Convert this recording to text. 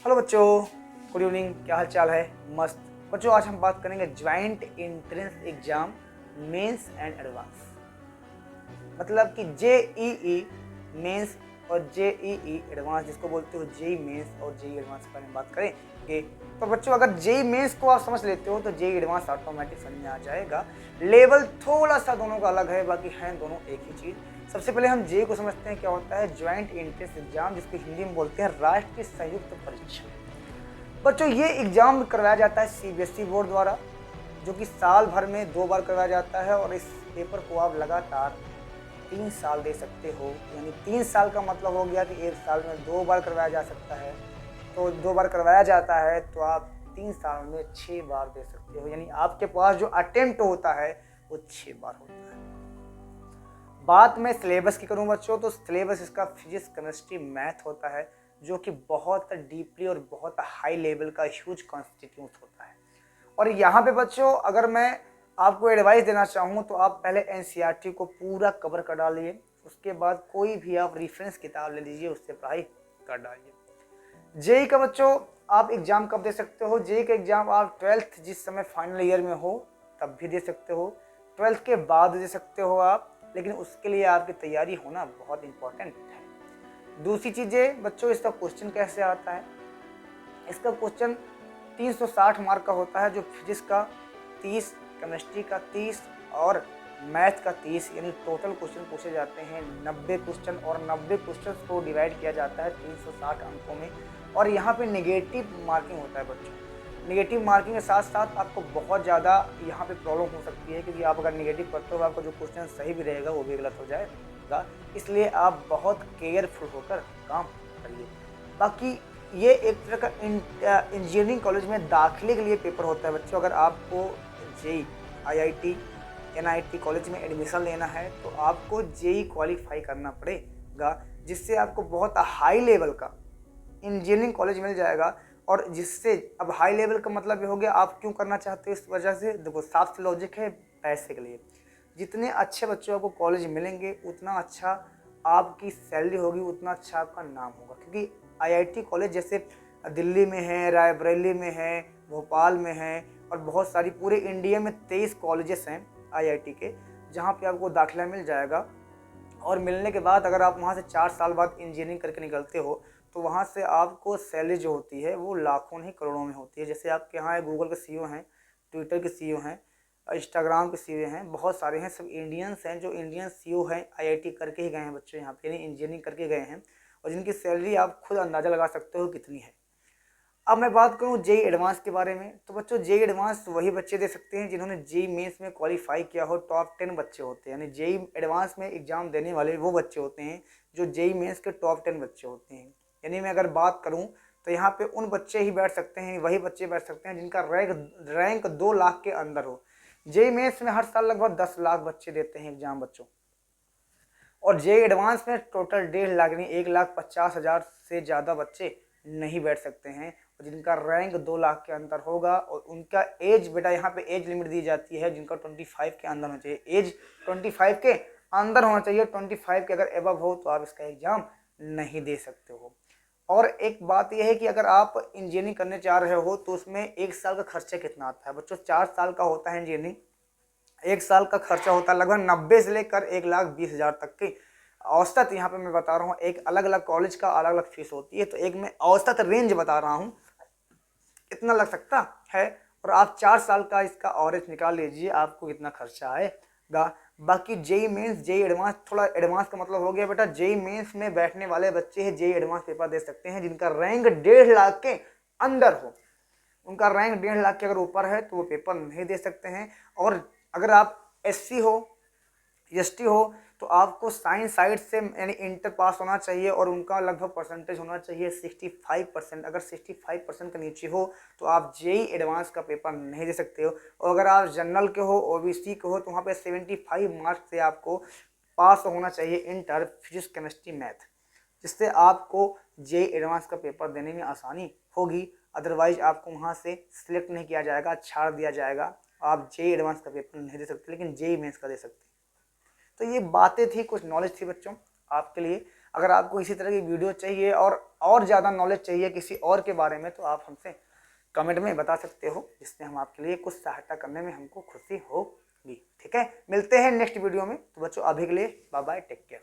Hello बच्चों, good evening. क्या हाल चाल है? मस्त। बच्चों, आज हम बात करेंगे joint entrance exam mains and advance. मतलब कि जेईई मेंस और जेईई एडवांस, जिसको बोलते हो जेई मेंस और जेई एडवांस के बारे में बात करेंगे। तो बच्चों, अगर जेई मेंस को आप समझ लेते हो तो जेई एडवांस ऑटोमेटिक समझ में आ जाएगा। लेवल थोड़ा सा दोनों का अलग है, बाकी हैं दोनों एक ही चीज। सबसे पहले हम जेई को समझते हैं। क्या होता है? ज्वाइंट एंट्रेंस एग्जाम, जिसको हिंदी में बोलते हैं राष्ट्रीय संयुक्त परीक्षा। बच्चों, ये एग्जाम करवाया जाता है सीबीएसई बोर्ड द्वारा, जो कि साल भर में 2 बार करवाया जाता है। और इस पेपर को आप लगातार 3 साल दे सकते हो। यानी 3 साल का मतलब हो गया कि एक साल में 2 बार करवाया जा सकता है। तो 2 बार करवाया जाता है तो आप 3 साल में 6 बार दे सकते हो। यानी आपके पास जो अटेम्प्ट होता है वो 6 बार होता है। बात मैं सिलेबस की करूं बच्चों, तो सिलेबस इसका फिजिक्स, केमिस्ट्री, मैथ होता है, जो कि बहुत डीपली और बहुत हाई लेवल का ह्यूज कॉन्स्टिट्यूट होता है। और यहाँ पे बच्चों, अगर मैं आपको एडवाइस देना चाहूँ तो आप पहले एनसीईआरटी को पूरा कवर कर डालिए। उसके बाद कोई भी आप रेफरेंस किताब ले लीजिए, उससे पढ़ाई कर डालिए। जेई का बच्चों आप एग्जाम कब दे सकते हो? जेई का एग्जाम आप 12th जिस समय फाइनल ईयर में हो तब भी दे सकते हो, 12th के बाद दे सकते हो आप, लेकिन उसके लिए आपकी तैयारी होना बहुत इंपॉर्टेंट है। दूसरी चीजें बच्चों, इसका क्वेश्चन कैसे आता है? इसका क्वेश्चन 360 मार्क का होता है, जो फिजिक्स का 30, केमिस्ट्री का 30 और मैथ का 30, यानी टोटल क्वेश्चन पूछे जाते हैं 90 क्वेश्चन। और 90 क्वेश्चन को डिवाइड किया जाता है 360 अंकों में। और यहाँ पे नेगेटिव मार्किंग होता है बच्चों। नेगेटिव मार्किंग के साथ साथ आपको बहुत ज़्यादा यहाँ पे प्रॉब्लम हो सकती है, क्योंकि आप अगर नेगेटिव करते हो आपका जो क्वेश्चन सही भी रहेगा वो भी गलत हो जाएगा। इसलिए आप बहुत केयरफुल होकर काम करिए। बाकी ये एक तरह का इंजीनियरिंग कॉलेज में दाखिले के लिए पेपर होता है बच्चों। अगर आपको जेई, आईआईटी, एनआईटी कॉलेज में एडमिशन लेना है तो आपको जेई क्वालिफाई करना पड़ेगा, जिससे आपको बहुत हाई लेवल का इंजीनियरिंग कॉलेज मिल जाएगा। और जिससे अब हाई लेवल का मतलब ये हो गया, आप क्यों करना चाहते हो? इस वजह से देखो, साफ सी लॉजिक है, पैसे के लिए। जितने अच्छे बच्चों आपको कॉलेज मिलेंगे उतना अच्छा आपकी सैलरी होगी, उतना अच्छा आपका नाम होगा। क्योंकि आईआईटी कॉलेज जैसे दिल्ली में है, रायबरेली में है, भोपाल में है, और बहुत सारी पूरे इंडिया में 23 कॉलेजेस हैं आईआईटी के, जहाँ पे आपको दाखिला मिल जाएगा। और मिलने के बाद अगर आप वहाँ से 4 साल बाद इंजीनियरिंग करके निकलते हो तो वहाँ से आपको सैलरी जो होती है वो लाखों नहीं करोड़ों में होती है। जैसे आपके यहाँ गूगल के सीईओ हैं, ट्विटर के सीईओ हैं, इंस्टाग्राम के सीईओ हैं, बहुत सारे हैं, सब इंडियंस हैं जो इंडियन सीईओ हैं, आईआईटी करके ही गए हैं बच्चों यहाँ पे, यानी इंजीनियरिंग करके गए हैं, और जिनकी सैलरी आप खुद अंदाज़ा लगा सकते हो कितनी है। अब मैं बात करूं जेई एडवांस के बारे में, तो बच्चों जेई एडवांस वही बच्चे दे सकते हैं जिन्होंने जेई मेंस में क्वालिफाई किया हो। टॉप 10 बच्चे होते हैं, यानी जेई एडवांस में एग्जाम देने वाले वो बच्चे होते हैं जो जेई मेंस के टॉप 10 बच्चे होते हैं। यानी मैं अगर बात करूं तो यहाँ पे उन बच्चे ही बैठ सकते हैं, वही बच्चे बैठ सकते हैं जिनका रैंक 2 लाख के अंदर हो। जेई मेंस में हर साल लगभग 10 लाख बच्चे देते हैं एग्जाम बच्चों, और जेई एडवांस में टोटल 1.5 लाख यानी 1,50,000 से ज़्यादा बच्चे नहीं बैठ सकते हैं, जिनका रैंक 2 लाख के अंदर होगा। और उनका एज, बेटा यहाँ पे एज लिमिट दी जाती है, जिनका 25 के अंदर होना चाहिए। एज 25 के अंदर होना चाहिए, 25 के अगर एबव हो तो आप इसका एग्जाम नहीं दे सकते हो। और एक बात यह है कि अगर आप इंजीनियरिंग करने चाह रहे हो तो उसमें 1 साल का खर्चा कितना आता है बच्चों? 4 साल का होता है इंजीनियरिंग। 1 साल का खर्चा होता है लगभग 90 से लेकर 1,20,000 तक की औसत। यहाँ पे मैं बता रहा हूँ, एक अलग अलग कॉलेज का अलग अलग फीस होती है, तो एक मैं औसत रेंज बता रहा हूँ, इतना लग सकता है। और आप 4 साल का इसका ऑवरेज निकाल लीजिए, आपको कितना खर्चा आएगा। बाकी जेई मेंस, जेई एडवांस, थोड़ा एडवांस का मतलब हो गया बेटा, जेई मेंस में बैठने वाले बच्चे हैं जेई एडवांस पेपर दे सकते हैं जिनका रैंक 1.5 लाख के अंदर हो। उनका रैंक 1.5 लाख के अगर ऊपर है तो वो पेपर नहीं दे सकते हैं। और अगर आप एससी हो, एसटी हो, तो आपको साइंस साइड से यानी इंटर पास होना चाहिए, और उनका लगभग परसेंटेज होना चाहिए 65%। अगर 65% के नीचे हो तो आप जेई एडवांस का पेपर नहीं दे सकते हो। और अगर आप जनरल के हो, ओबीसी के हो, तो वहाँ पे 75 मार्क्स से आपको पास होना चाहिए इंटर फिजिक्स, केमिस्ट्री, मैथ, जिससे आपको जेई एडवांस का पेपर देने में आसानी होगी। अदरवाइज आपको वहाँ से सिलेक्ट नहीं किया जाएगा, छाड़ दिया जाएगा। आप जेई एडवांस का पेपर नहीं दे सकते, लेकिन जेई मेंस का दे सकते हैं। तो ये बातें थी, कुछ नॉलेज थी बच्चों आपके लिए। अगर आपको इसी तरह की वीडियो चाहिए और ज़्यादा नॉलेज चाहिए किसी और के बारे में, तो आप हमसे कमेंट में बता सकते हो, जिससे हम आपके लिए कुछ सहायता करने में हमको खुशी होगी। ठीक है, मिलते हैं नेक्स्ट वीडियो में। तो बच्चों अभी के लिए बाय बाय, टेक केयर।